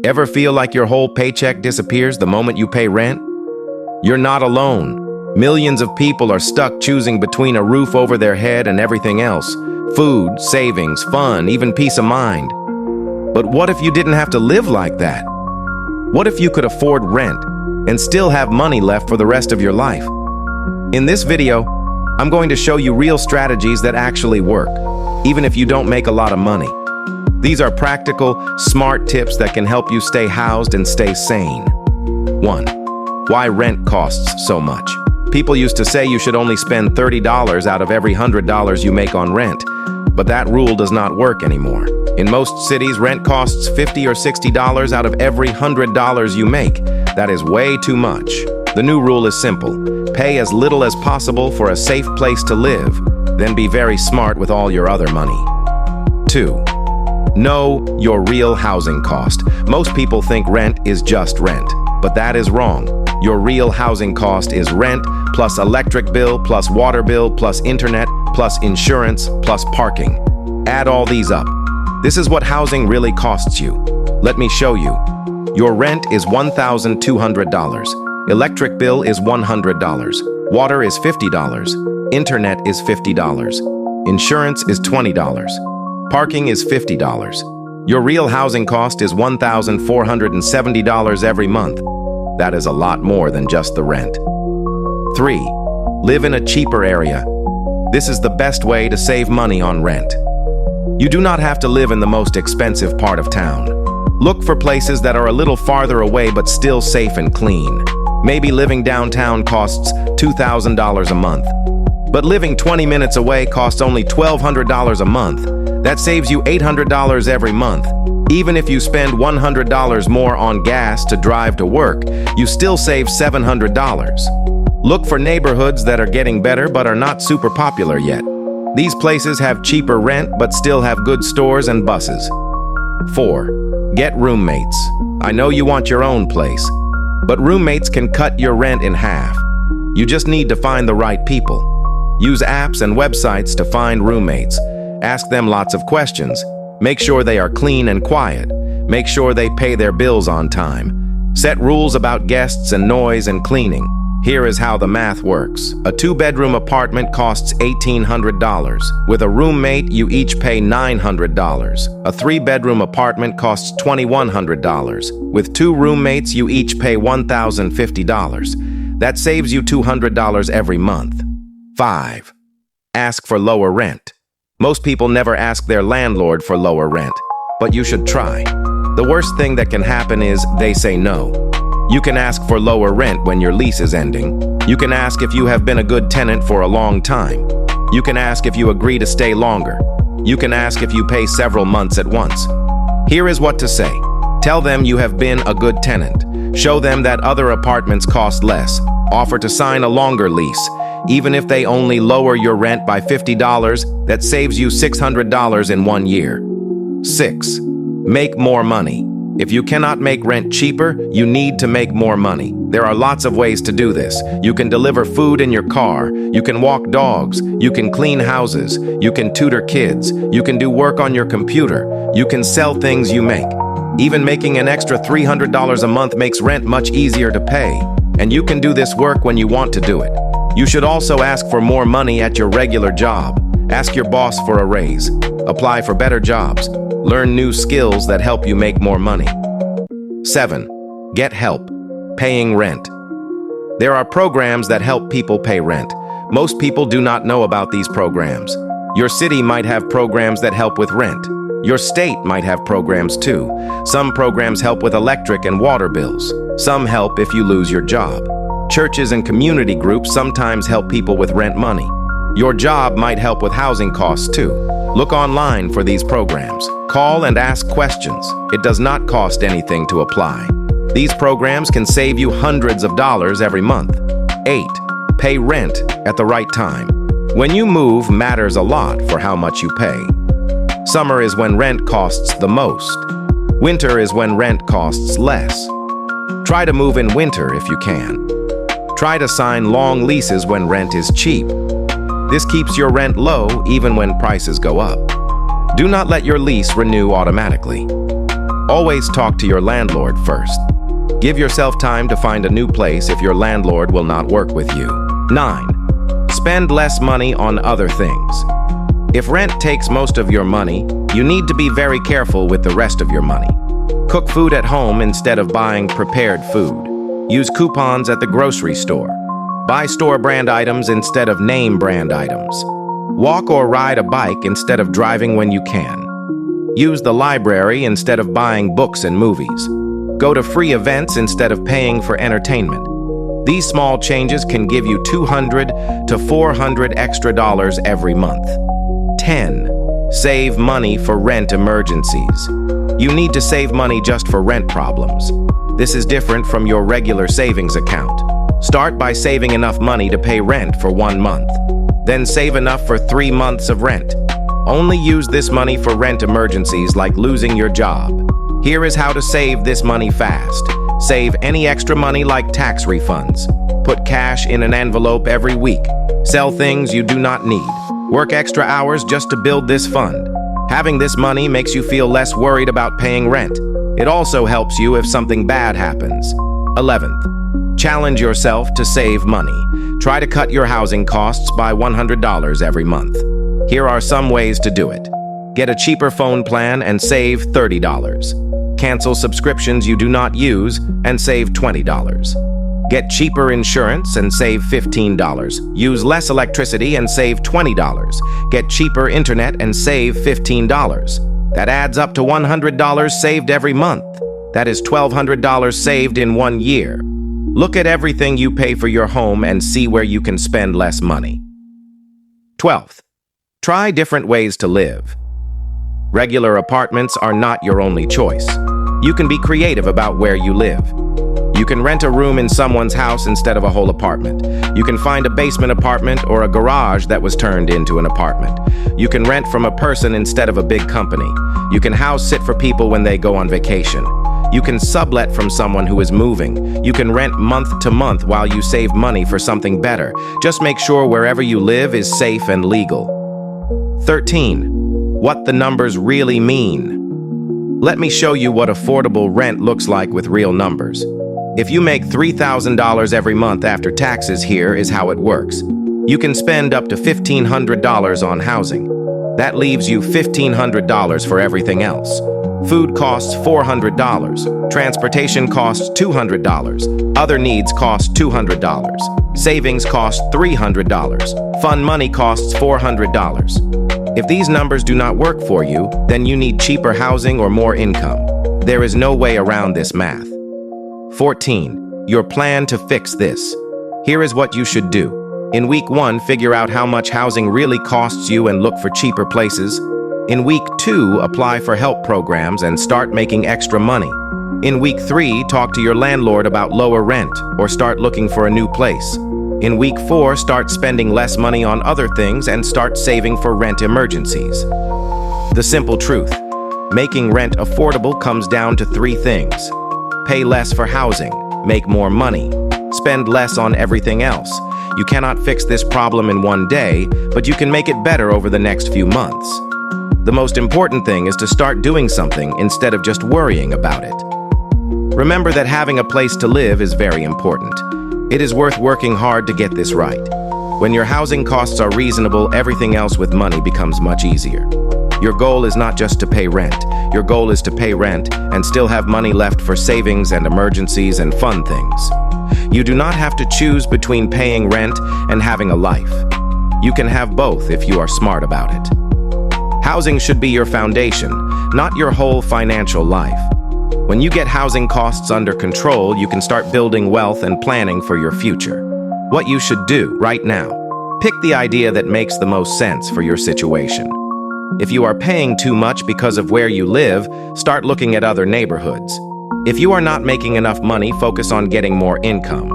Ever feel like your whole paycheck disappears the moment you pay rent? You're not alone. Millions of people are stuck choosing between a roof over their head and everything else. Food, savings, fun, even peace of mind. But what if you didn't have to live like that? What if you could afford rent and still have money left for the rest of your life? In this video, I'm going to show you real strategies that actually work, even if you don't make a lot of money. These are practical, smart tips that can help you stay housed and stay sane. 1. Why rent costs so much. People used to say you should only spend $30 out of every $100 you make on rent, but that rule does not work anymore. In most cities, rent costs $50 or $60 out of every $100 you make. That is way too much. The new rule is simple. Pay as little as possible for a safe place to live, then be very smart with all your other money. 2. Know your real housing cost. Most people think rent is just rent, but that is wrong. Your real housing cost is rent, plus electric bill, plus water bill, plus internet, plus insurance, plus parking. Add all these up. This is what housing really costs you. Let me show you. Your rent is $1,200. Electric bill is $100. Water is $50. Internet is $50. Insurance is $20. Parking is $50. Your real housing cost is $1,470 every month. That is a lot more than just the rent. 3. Live in a cheaper area. This is the best way to save money on rent. You do not have to live in the most expensive part of town. Look for places that are a little farther away but still safe and clean. Maybe living downtown costs $2,000 a month. But living 20 minutes away costs only $1,200 a month. That saves you $800 every month. Even if you spend $100 more on gas to drive to work, you still save $700. Look for neighborhoods that are getting better but are not super popular yet. These places have cheaper rent but still have good stores and buses. 4. Get roommates. I know you want your own place, but roommates can cut your rent in half. You just need to find the right people. Use apps and websites to find roommates. Ask them lots of questions. Make sure they are clean and quiet. Make sure they pay their bills on time. Set rules about guests and noise and cleaning. Here is how the math works. A 2-bedroom apartment costs $1,800. With a roommate, you each pay $900. A 3-bedroom apartment costs $2,100. With 2 roommates, you each pay $1,050. That saves you $200 every month. 5. Ask for lower rent. Most people never ask their landlord for lower rent, but you should try. The worst thing that can happen is they say no. You can ask for lower rent when your lease is ending. You can ask if you have been a good tenant for a long time. You can ask if you agree to stay longer. You can ask if you pay several months at once. Here is what to say. Tell them you have been a good tenant. Show them that other apartments cost less. Offer to sign a longer lease. Even if they only lower your rent by $50, that saves you $600 in 1 year. 6. Make more money. If you cannot make rent cheaper, you need to make more money. There are lots of ways to do this. You can deliver food in your car. You can walk dogs. You can clean houses. You can tutor kids. You can do work on your computer. You can sell things you make. Even making an extra $300 a month makes rent much easier to pay. And you can do this work when you want to do it. You should also ask for more money at your regular job. Ask your boss for a raise. Apply for better jobs. Learn new skills that help you make more money. 7. Get help. Paying rent. There are programs that help people pay rent. Most people do not know about these programs. Your city might have programs that help with rent. Your state might have programs too. Some programs help with electric and water bills. Some help if you lose your job. Churches and community groups sometimes help people with rent money. Your job might help with housing costs too. Look online for these programs. Call and ask questions. It does not cost anything to apply. These programs can save you hundreds of dollars every month. 8. Pay rent at the right time. When you move matters a lot for how much you pay. Summer is when rent costs the most. Winter is when rent costs less. Try to move in winter if you can. Try to sign long leases when rent is cheap. This keeps your rent low even when prices go up. Do not let your lease renew automatically. Always talk to your landlord first. Give yourself time to find a new place if your landlord will not work with you. 9. Spend less money on other things. If rent takes most of your money, you need to be very careful with the rest of your money. Cook food at home instead of buying prepared food. Use coupons at the grocery store. Buy store brand items instead of name brand items. Walk or ride a bike instead of driving when you can. Use the library instead of buying books and movies. Go to free events instead of paying for entertainment. These small changes can give you $200 to $400 extra every month. 10. Save money for rent emergencies. You need to save money just for rent problems. This is different from your regular savings account. Start by saving enough money to pay rent for 1 month. Then save enough for 3 months of rent. Only use this money for rent emergencies like losing your job. Here is how to save this money fast. Save any extra money like tax refunds. Put cash in an envelope every week. Sell things you do not need. Work extra hours just to build this fund. Having this money makes you feel less worried about paying rent. It also helps you if something bad happens. 11th, challenge yourself to save money. Try to cut your housing costs by $100 every month. Here are some ways to do it. Get a cheaper phone plan and save $30. Cancel subscriptions you do not use and save $20. Get cheaper insurance and save $15. Use less electricity and save $20. Get cheaper internet and save $15. That adds up to $100 saved every month. That is $1,200 saved in 1 year. Look at everything you pay for your home and see where you can spend less money. 12th, try different ways to live. Regular apartments are not your only choice. You can be creative about where you live. You can rent a room in someone's house instead of a whole apartment. You can find a basement apartment or a garage that was turned into an apartment. You can rent from a person instead of a big company. You can house sit for people when they go on vacation. You can sublet from someone who is moving. You can rent month to month while you save money for something better. Just make sure wherever you live is safe and legal. 13. What the numbers really mean. Let me show you what affordable rent looks like with real numbers. If you make $3,000 every month after taxes, here is how it works. You can spend up to $1,500 on housing. That leaves you $1,500 for everything else. Food costs $400. Transportation costs $200. Other needs cost $200. Savings cost $300. Fund money costs $400. If these numbers do not work for you, then you need cheaper housing or more income. There is no way around this math. 14. Your plan to fix this. Here is what you should do. In week 1, figure out how much housing really costs you and look for cheaper places. In week 2, apply for help programs and start making extra money. In week 3, talk to your landlord about lower rent or start looking for a new place. In week 4, start spending less money on other things and start saving for rent emergencies. The simple truth: making rent affordable comes down to 3 things. Pay less for housing, make more money, spend less on everything else. You cannot fix this problem in 1 day, but you can make it better over the next few months. The most important thing is to start doing something instead of just worrying about it. Remember that having a place to live is very important. It is worth working hard to get this right. When your housing costs are reasonable, everything else with money becomes much easier. Your goal is not just to pay rent. Your goal is to pay rent and still have money left for savings and emergencies and fun things. You do not have to choose between paying rent and having a life. You can have both if you are smart about it. Housing should be your foundation, not your whole financial life. When you get housing costs under control, you can start building wealth and planning for your future. What you should do right now: pick the idea that makes the most sense for your situation. If you are paying too much because of where you live, start looking at other neighborhoods. If you are not making enough money, focus on getting more income.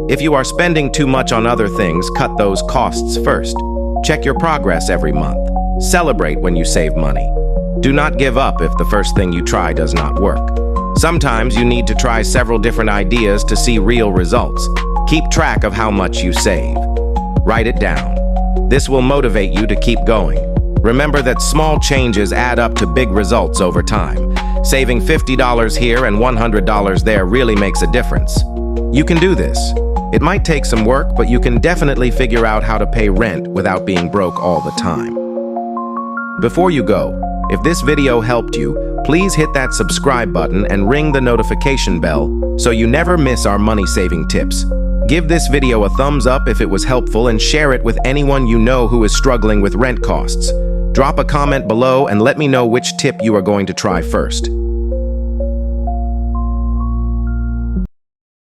If you are spending too much on other things, cut those costs first. Check your progress every month. Celebrate when you save money. Do not give up if the first thing you try does not work. Sometimes you need to try several different ideas to see real results. Keep track of how much you save. Write it down. This will motivate you to keep going. Remember that small changes add up to big results over time. Saving $50 here and $100 there really makes a difference. You can do this. It might take some work, but you can definitely figure out how to pay rent without being broke all the time. Before you go, if this video helped you, please hit that subscribe button and ring the notification bell so you never miss our money-saving tips. Give this video a thumbs up if it was helpful and share it with anyone you know who is struggling with rent costs. Drop a comment below and let me know which tip you are going to try first.